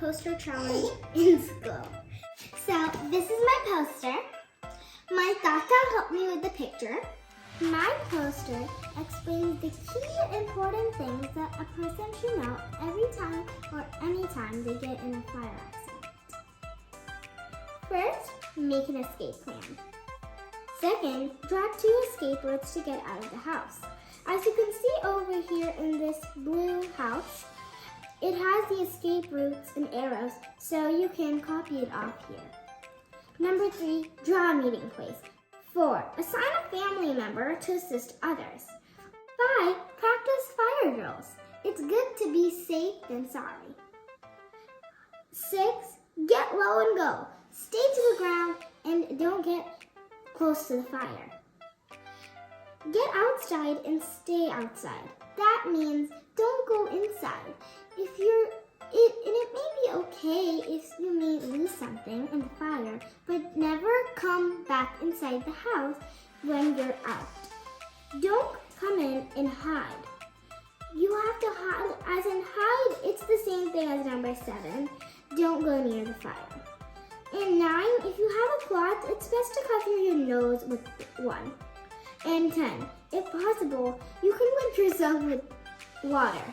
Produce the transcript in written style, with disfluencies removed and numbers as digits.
poster challenge in school. So this is my poster. My Tata helped me with the picture. My poster explains the key important things that a person should know every time or anytime they get in a fire accident. First, make an escape plan. Second, draw 2 escape routes to get out of the house. As you can see over here in this blue house, it has the escape routes and arrows, so you can copy it off here. Number 3, draw a meeting place. 4, assign a family member to assist others. 5, practice fire drills. It's good to be safe than sorry. 6, get low and go. Stay to the ground and don't get close to the fire. Get outside and stay outside. That means don't go inside. It may be okay if you may lose something in the fire, but never come back inside the house when you're out. Don't come in and hide. You have to hide, as in hide, it's the same thing as number 7. Don't go near the fire. And 9, if you have a cloth, it's best to cover your nose with one. And 10, if possible, you can wet yourself with water.